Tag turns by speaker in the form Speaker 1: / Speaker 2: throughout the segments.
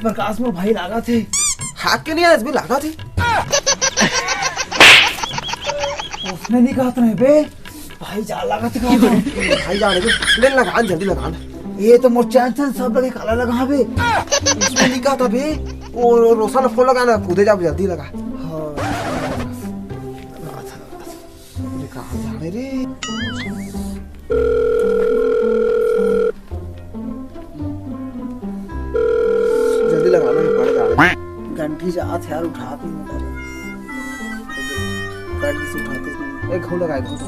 Speaker 1: प्रकाश में भाई लागा थे
Speaker 2: हाथ के नहीं आज भी लागा थे
Speaker 1: उसने नहीं कहा था बे भाई जा लगा थे
Speaker 2: भाई जाने दे ले लगा जल्दी लगा
Speaker 1: ये तो मोर चैन सब लगे काला लगा बे
Speaker 2: उसने नहीं कहा था बे वो रोशन फोन लगाना कूदे जा जल्दी लगा कहाँ जाने रे जल्दी लगाना पड़ेगा
Speaker 1: घंटी जात यार उठाते नहीं गाड़ी से उठाते
Speaker 2: एक घोल लगाए घोल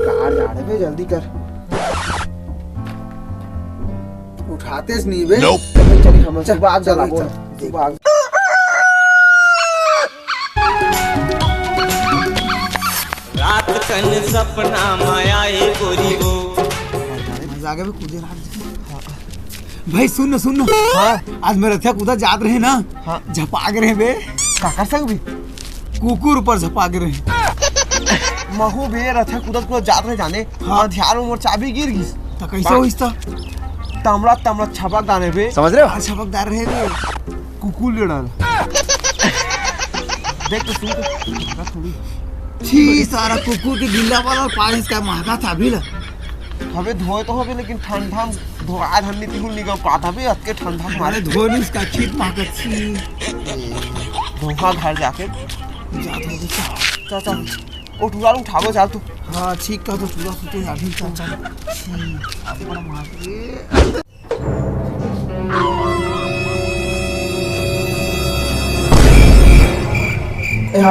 Speaker 2: कार जा रहे बे जल्दी कर उठाते नहीं बे चलिए हम चल भाग चला बोल भाग
Speaker 3: रात कन सपना माया गोरी गो
Speaker 1: आगे भी कूदे भाई सुन हाँ आज मेरे रथिया कूदा जात रहे ना हाँ झपाग रहे बे
Speaker 2: काका संग भी
Speaker 1: कुकुर ऊपर झपाग रहे
Speaker 2: महू बे रथिया कूदत को जात रहे जाने हाँ ध्यान में मोर चाबी गिर गई
Speaker 1: तो कैसे होइस ता
Speaker 2: तमला छपक दाने बे
Speaker 1: समझ रहे हो छपकदार रहे बे
Speaker 2: कुकुर ले डाल देख तो सुन थोड़ी
Speaker 1: छी सारा कुकुर के गिल्ला वाला पानी का महंगा था भी ला
Speaker 2: हमें धोए तो हमें लेकिन ठंडा धोआ धन्नी तिहुल निगम पाता भी अतके ठंडा
Speaker 1: हमारे धोनी इसका खीत महंगा छी
Speaker 2: धोखा घर जाके चल चल ओ टूरा उठावो चल तू
Speaker 1: हाँ ठीक का तो पूरा सुते अभी चल छी अब बड़ा मार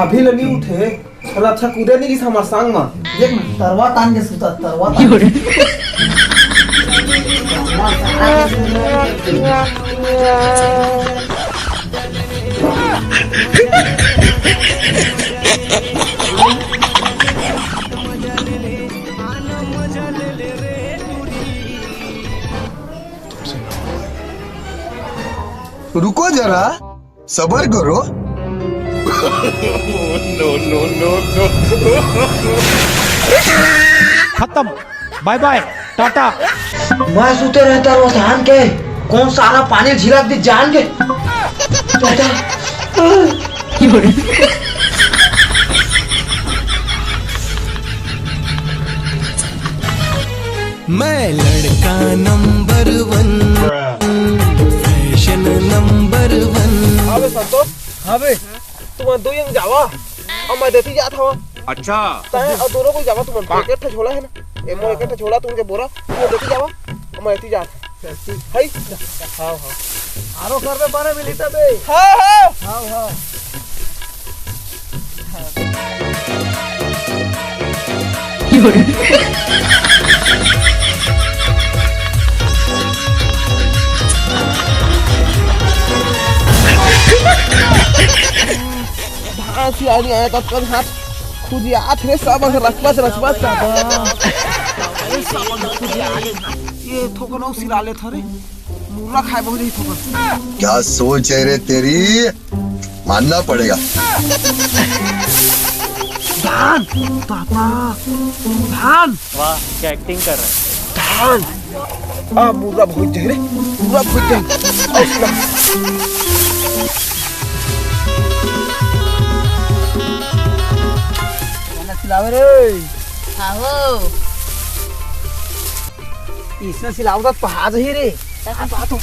Speaker 2: अभी लनी उठे और अच्छा कूदे नहीं कि हमारे संग में
Speaker 1: देख ना तरवा तान के सुता तरवा
Speaker 4: रुको जरा सबर करो
Speaker 3: नो
Speaker 5: खत्म बाय बाय टाटा
Speaker 1: मैं सुते रहता रोजान के कौन सारा पानी झिलक दी जान के चाचा
Speaker 3: मैं लड़का नंबर 1 फैशन नंबर 1
Speaker 2: अबे संतोष अबे तुम दो यंग जावा और मैं देती जात हवा
Speaker 3: अच्छा
Speaker 2: ताए और दोनों को जावा तुम पैकेट छोड़ा है ना ए मोर पैकेट छोड़ा तुमके बोरा तुम देती जावा और मैं देती जात हाय हां हां
Speaker 1: आरो कर में 12 मिनट बे
Speaker 2: हां
Speaker 1: हां हां
Speaker 2: भांसी आनी आया तब कर हाथ खुद याद है सब रखबस ये ठोकनो सिरा ले थरे मुर्रा खाए बहुत ही ठोकर
Speaker 4: क्या सोच है रे तेरी मानना पड़ेगा
Speaker 2: धान पापा धान
Speaker 5: वाह क्या एक्टिंग कर रहा है
Speaker 2: धान आ मुर्रा बहुत जहरे मुर्रा बहुत जहरे
Speaker 1: सिलावे रे
Speaker 6: आहो
Speaker 1: इसने सिलावता पहाज ही रे बात हो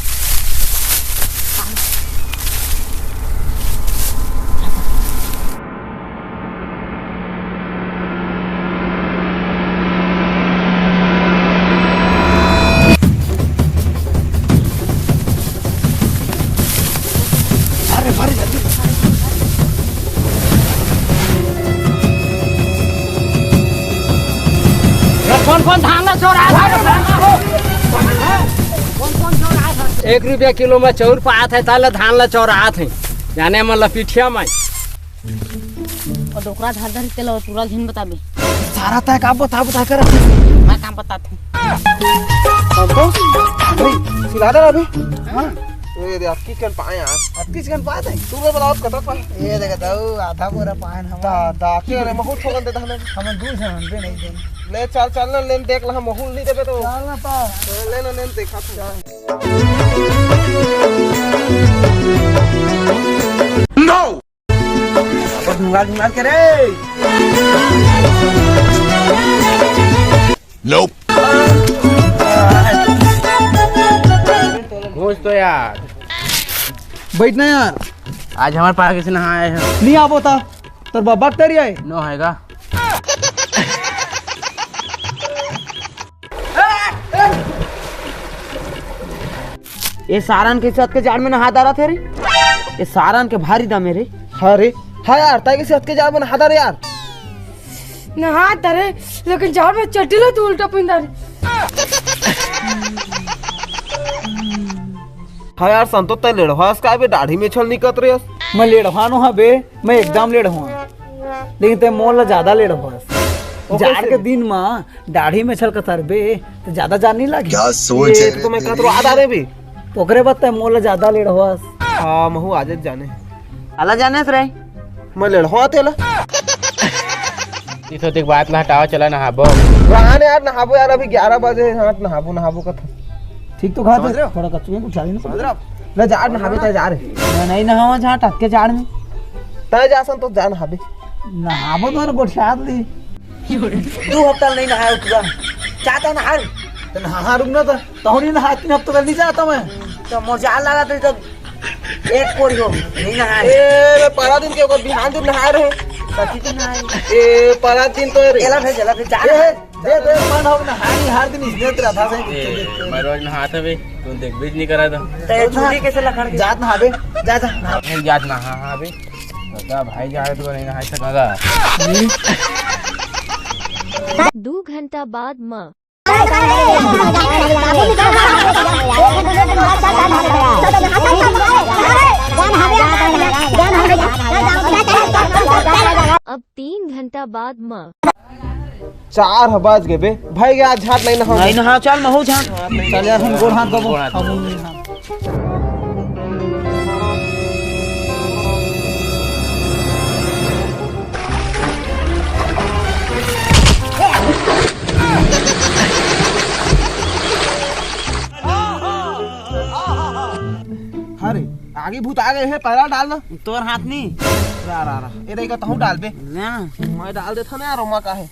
Speaker 1: अरे बारे जल्दी
Speaker 6: कौन धान ला चोर आया कौन चोर आया 1 रुपया किलो में चौर पात है ताले धान ला चोर आत है जाने में लपीठिया में
Speaker 7: और डोकरा धर धर के लो पूरा दिन बताबे
Speaker 1: सारा तय का बता कर
Speaker 7: मैं काम बताती
Speaker 2: संतोष भाई सिला दे अभी हां ये दे आपकी कन पाए यार
Speaker 1: अब किस कन पाए थे
Speaker 2: तू मैं बताओ कटा पाए
Speaker 1: ये देख दो आधा पूरा पाए
Speaker 2: दा
Speaker 1: हम
Speaker 2: दा के रे महू ठोकन देता हमें
Speaker 1: हम दूर से हम पे नहीं दे
Speaker 2: ले चल चल ना लेन देख ला महू नहीं देबे तो
Speaker 1: चल ना पा
Speaker 2: ले ना लेन देखा था नो अब ढूंगा करे
Speaker 4: Nope.
Speaker 6: घोष तो यार
Speaker 1: बैठना यार
Speaker 6: आज हमारे पास किसी नहा आए हैं
Speaker 1: नहीं आवो था तोर बाबा तेरी आए
Speaker 6: नो हैगा ये सारन के साथ के जाड़ में नहा रहा थे रे ये सारन के भारी दाम है रे
Speaker 2: अरे हाँ यार ताई के साथ के जा बना हादा रे यार
Speaker 7: नहा तरे लेकिन जाड़ में चटिला तू उल्टा पिंदा रे
Speaker 2: हाँ यार संतो तय लेड़वास का बे दाढ़ी में छल निकत रे
Speaker 1: मैं लेड़वानो हा बे मैं एकदम लेड़वा लेकिन ते मोल ज्यादा लेड़वा जाड़ के दिन में दाढ़ी में छल कतर बे तो ज्यादा जान नहीं लगे
Speaker 4: क्या सोच है
Speaker 2: तो मैं कहत आधा रे भी
Speaker 1: पोखरे बत्ता मोल ज्यादा लेड़वा
Speaker 2: हाँ महू आज जाने
Speaker 6: अला जाने से रे
Speaker 2: मैं लेड़वा तेला
Speaker 6: इस एक बात ना हटाओ चला नहाबो
Speaker 2: रहने यार नहाबो यार अभी 11 बजे हाँ नहाबो का था
Speaker 1: ठीक तो खा दे थोड़ा कच्चू कुछ डाली ना
Speaker 2: ले जाड़ नहाबे तय जा रे
Speaker 1: मैं नहीं नहावा जहाँ टक्के जाड़ में
Speaker 2: तय जा सन तो जा नहाबे
Speaker 1: नहाबो तो बरसात ली
Speaker 6: 2 हफ्ता नहीं नहाया उतरा चाहता नहा
Speaker 1: तो नहा रुकना था तो नहीं नहा 3 हफ्ते नहीं जाता मैं
Speaker 6: तो मजा लगा तो जब एक कोड़ी हो नहीं नहाए
Speaker 2: ए परा दिन के ऊपर बिहान दिन नहा रहे
Speaker 6: कथी तो नहाए
Speaker 2: ए परा दिन तो रे
Speaker 6: एला भेज जा
Speaker 1: दे मन हो नहानी हर दिन इसने तेरा था से
Speaker 6: मैं रोज नहाता भी तू देख बीज नहीं करा था ते छुट्टी कैसे लखड़ के
Speaker 1: जात नहाबे जा जा
Speaker 6: नहीं जात नहा हां बे बता भाई जा रहे तो नहीं नहा सकागा
Speaker 7: 2 घंटा बाद माँ अब 3 घंटा बाद माँ
Speaker 2: 4 बज गए बे भाई गया झाट नहीं नहा
Speaker 6: नहीं नहा चल महू झाट
Speaker 1: चल यार हम गोड़ हाथ दबो हम
Speaker 2: अरे आगे भूत आ गए हैं पैरा डालना
Speaker 6: तोर हाथ नहीं
Speaker 2: रा ए देखा तहु डाल बे
Speaker 6: ना
Speaker 2: मैं डाल देता ना रोमा का है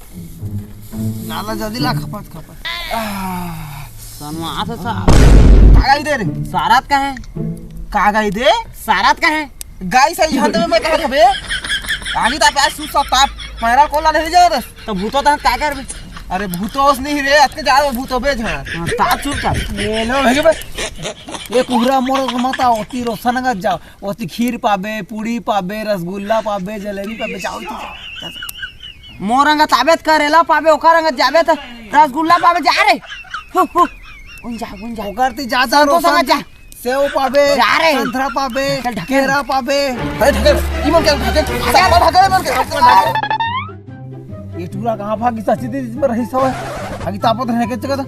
Speaker 1: नाला जल्दी ला खपत
Speaker 6: सनवा सा
Speaker 2: कागाई दे रे
Speaker 6: सारात का है
Speaker 2: कागाई दे
Speaker 6: सारात का है
Speaker 2: गाय सही हंद में मैं कहा बे आगे ता पास सु सब ताप पैरा कोला नहीं जा रे
Speaker 6: तो भूतो ता का कर
Speaker 2: अरे भूतोस नहीं रे अतके जा भूतो बे झा
Speaker 6: ता चुप कर
Speaker 2: ये लो भेगे बे
Speaker 1: ये कुहरा मोर माता ओती रोशनगत जाओ ओती खीर पाबे पूड़ी पाबे रसगुल्ला पाबे जलेबी पाबे जाओ तू
Speaker 6: मोरंगा ताबेत करेला पाबे ओकर रंग जाबे त रसगुल्ला पाबे जा रे उन जा
Speaker 1: ओकरती जाता
Speaker 6: संतोष संगत जा
Speaker 1: सेव पाबे
Speaker 6: जा रे।
Speaker 1: संतरा पाबे
Speaker 6: चल ढकेल।
Speaker 1: केरा पाबे
Speaker 2: अरे ढके इमन के ढके साला ढके मन के
Speaker 1: ये टूरा कहाँ भागी सची दी इसमें रही सब आगे तापत रहने के जगह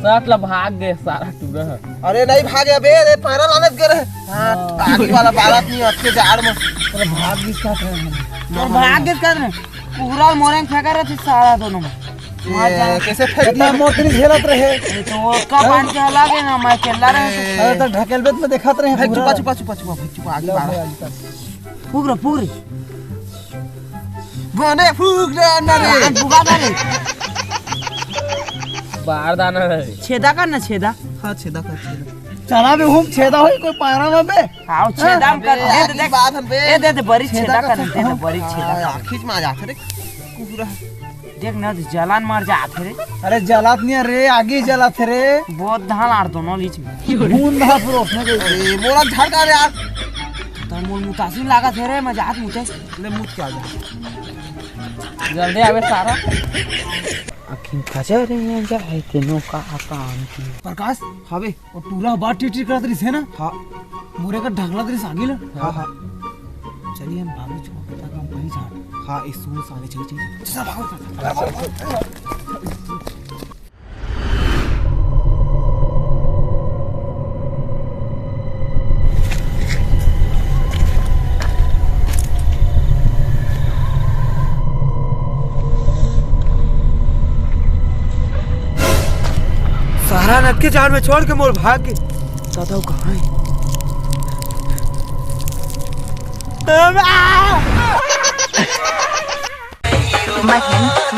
Speaker 6: साथ ला भाग गए सारा टूरा
Speaker 2: अरे नहीं भागे बे रे पैरा लाने गे रे हां आगे वाला बारात नहीं अतके जाड़ में
Speaker 1: अरे भाग भी साथ रहे
Speaker 6: तो भाग गए कर पूरा मोरंग फेंका रहे थे सारा दोनों में
Speaker 2: ये कैसे फेंक
Speaker 1: इतना
Speaker 2: दिया
Speaker 1: मोटरी झेलत रहे
Speaker 6: तो का पान के लगे ना मैं खेला रहे
Speaker 1: अरे तो ढकेलबेत में देखत रहे
Speaker 2: भाई
Speaker 1: पूरा।
Speaker 2: चुपा चुपा चुपा चुपा चुपा आगे बारात
Speaker 6: पूरा
Speaker 2: बने फूक रे ना रे
Speaker 6: आज बुगा करे बाहर दाना रहे छेदा कर ना छेदा
Speaker 2: हां छेदा कर छेदा
Speaker 1: चला भी हम छेदा होई कोई पायरा में बे
Speaker 6: आओ छेदा कर दे
Speaker 2: आगे
Speaker 6: देख
Speaker 2: बात हम बे
Speaker 6: दे बड़ी छेदा कर दे बड़ी छेदा
Speaker 2: छेदा खींच में आ जाते रे पूरा
Speaker 6: देख ना जलान मार जाते रे
Speaker 1: अरे जलात नहीं रे आगे जलात रे
Speaker 6: बहुत धान आड़ दोनों बीच में
Speaker 1: खून बहा फिर उसने के
Speaker 2: अरे मोरा झड़का रे यार
Speaker 6: तो मूल मुतासिर लगा थे रे मजाक मुझे
Speaker 2: ले मुझ के आ जा
Speaker 6: जल्दी आवे सारा अखिन खजा रे जाए तेनो का आकाम की
Speaker 1: प्रकाश
Speaker 2: हावे
Speaker 1: और टूरा बात टिटी करत रही है ना
Speaker 2: हां
Speaker 1: मोरे का ढगला रही आगे ला
Speaker 2: हां हां
Speaker 1: चलिए हम भाभी छोड़ तक हम वहीं जा
Speaker 2: हां इस सुन साले चल चल ननद के जान में छोड़ के मोर भाग गए। दादा वो कहाँ है?
Speaker 8: My hand